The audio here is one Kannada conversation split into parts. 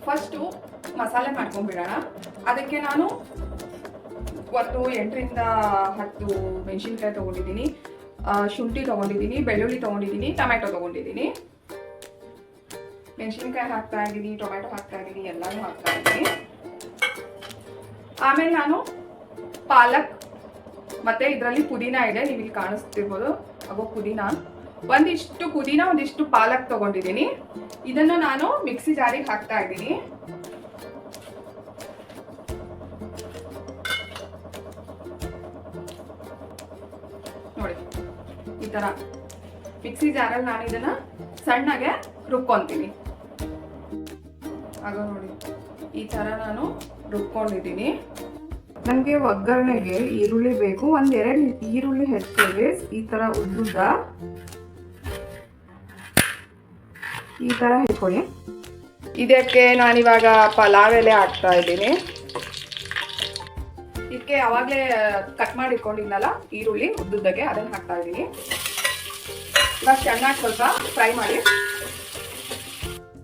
ಫಸ್ಟು ಮಸಾಲೆ ಮಾಡ್ಕೊಂಡ್ಬಿಡೋಣ. ಅದಕ್ಕೆ ನಾನು ಒಂದು 8ರಿಂದ 10 ಮೆಣಸಿನ್ಕಾಯಿ ತೊಗೊಂಡಿದ್ದೀನಿ, ಶುಂಠಿ ತೊಗೊಂಡಿದ್ದೀನಿ, ಬೆಳ್ಳುಳ್ಳಿ ತೊಗೊಂಡಿದ್ದೀನಿ, ಟೊಮೆಟೊ ತೊಗೊಂಡಿದ್ದೀನಿ. ಮೆಣಸಿನ್ಕಾಯಿ ಹಾಕ್ತಾ ಇದ್ದೀನಿ, ಟೊಮೆಟೊ ಹಾಕ್ತಾ ಇದ್ದೀನಿ, ಎಲ್ಲನೂ ಹಾಕ್ತಾ ಇದ್ದೀನಿ. ಆಮೇಲೆ ನಾನು ಪಾಲಕ್ ಮತ್ತೆ ಇದರಲ್ಲಿ ಪುದೀನ ಇದೆ, ನೀವು ಇಲ್ಲಿ ಕಾಣಿಸ್ತಿರ್ಬೋದು ಅಗೋ ಪುದೀನ. ಒಂದಿಷ್ಟು ಪುದೀನ, ಒಂದಿಷ್ಟು ಪಾಲಕ್ ತೊಗೊಂಡಿದ್ದೀನಿ. ಇದನ್ನು ನಾನು ಮಿಕ್ಸಿ ಜಾರಿಗೆ ಹಾಕ್ತಾ ಇದ್ದೀನಿ. ನೋಡಿ ಈ ತರ ಮಿಕ್ಸಿ ಜಾರಲ್ಲಿ ನಾನು ಇದನ್ನ ಸಣ್ಣಗೆ ರುಬ್ಕೊಂತೀನಿ. ಆಗ ನೋಡಿ ಈ ತರ ನಾನು ರುಬ್ಕೊಂಡಿದ್ದೀನಿ. ನನಗೆ ಒಗ್ಗರಣೆಗೆ ಈರುಳ್ಳಿ ಬೇಕು. 1-2 ಈರುಳ್ಳಿ ಹೆಚ್ಚಿಗೆ ಈ ತರ ಉದ್ದುದ್ದ ಈ ತರ ಹೆಚ್ಚಿಕೊಳ್ಳಿ. ಇದಕ್ಕೆ ನಾನಿವಾಗ ಪಲಾವ್ ಎಲೆ ಹಾಕ್ತಾ ಇದ್ದೀನಿ. ಇದಕ್ಕೆ ಅವಾಗಲೇ ಕಟ್ ಮಾಡಿ ಇಟ್ಕೊಂಡಿದ್ನಲ್ಲ ಈರುಳ್ಳಿ ಉದ್ದುದ್ದಕ್ಕೆ, ಅದನ್ನು ಹಾಕ್ತಾ ಇದ್ದೀನಿ. ಇವಾಗ ಚೆನ್ನಾಗಿ ಸ್ವಲ್ಪ ಫ್ರೈ ಮಾಡಿ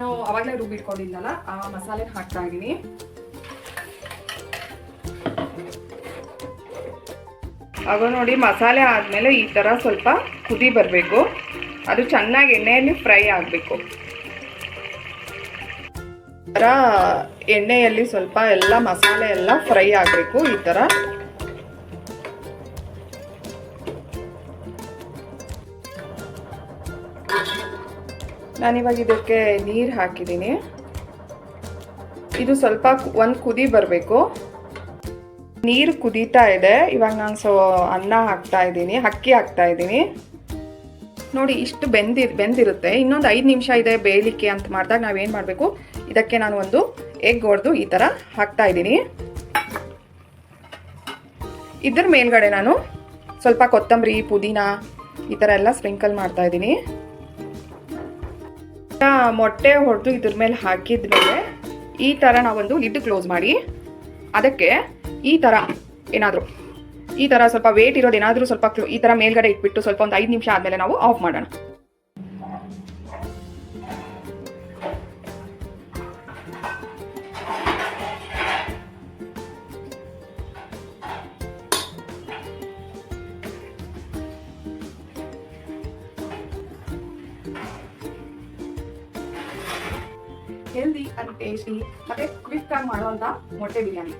ನಾವು ಅವಾಗಲೇ ರುಬ್ಬಿಟ್ಕೊಂಡಿದ್ನಲ್ಲ ಆ ಮಸಾಲೆ ಹಾಕ್ತಾ ಇದ್ದೀನಿ. ಆಗ ನೋಡಿ ಮಸಾಲೆ ಆದಮೇಲೆ ಈ ಥರ ಸ್ವಲ್ಪ ಕುದಿ ಬರಬೇಕು. ಅದು ಚೆನ್ನಾಗಿ ಎಣ್ಣೆಯಲ್ಲಿ ಫ್ರೈ ಆಗಬೇಕು. ಈ ಥರ ಎಣ್ಣೆಯಲ್ಲಿ ಸ್ವಲ್ಪ ಎಲ್ಲ ಮಸಾಲೆ ಎಲ್ಲ ಫ್ರೈ ಆಗಬೇಕು. ಈ ಥರ ನಾನಿವಾಗ ಇದಕ್ಕೆ ನೀರು ಹಾಕಿದ್ದೀನಿ. ಇದು ಸ್ವಲ್ಪ ಒಂದು ಕುದಿ ಬರಬೇಕು. ನೀರು ಕುದೀತಾ ಇದೆ. ಇವಾಗ ನಾನು ಅನ್ನ ಹಾಕ್ತಾ ಇದ್ದೀನಿ, ಅಕ್ಕಿ ಹಾಕ್ತಾ ಇದ್ದೀನಿ. ನೋಡಿ ಇಷ್ಟು ಬೆಂದಿರುತ್ತೆ. ಇನ್ನೊಂದು 5 ನಿಮಿಷ ಇದೆ ಬೇಯಲಿಕ್ಕೆ ಅಂತ ಮಾಡಿದಾಗ ನಾವೇನು ಮಾಡಬೇಕು, ಇದಕ್ಕೆ ನಾನು ಒಂದು ಎಗ್ ಹೊಡೆದು ಈ ಥರ ಹಾಕ್ತಾ ಇದ್ದೀನಿ. ಇದ್ರ ಮೇಲ್ಗಡೆ ನಾನು ಸ್ವಲ್ಪ ಕೊತ್ತಂಬರಿ, ಪುದೀನ ಈ ಥರ ಎಲ್ಲ ಸ್ಪ್ರಿಂಕಲ್ ಮಾಡ್ತಾ ಇದ್ದೀನಿ. ಮೊಟ್ಟೆ ಹೊಡೆದು ಇದ್ರ ಮೇಲೆ ಹಾಕಿದ್ಮೇಲೆ ಈ ಥರ ನಾವೊಂದು ಲಿಡ್ ಕ್ಲೋಸ್ ಮಾಡಿ ಅದಕ್ಕೆ ಈ ಥರ ಏನಾದರೂ ಈ ಥರ ಸ್ವಲ್ಪ ವೇಟ್ ಇರೋದು ಏನಾದರೂ ಸ್ವಲ್ಪ ಈ ಥರ ಮೇಲ್ಗಡೆ ಇಟ್ಬಿಟ್ಟು ಸ್ವಲ್ಪ ಒಂದು 5 ನಿಮಿಷ ಆದಮೇಲೆ ನಾವು ಆಫ್ ಮಾಡೋಣ. ಹೆಲ್ದಿ ಅಂಡ್ ಟೇಸ್ಟಿ ಮತ್ತೆ ಕ್ವಿಕ್ ಆಗಿ ಮಾಡುವಂಥ ಮೊಟ್ಟೆ ಬಿರಿಯಾನಿ.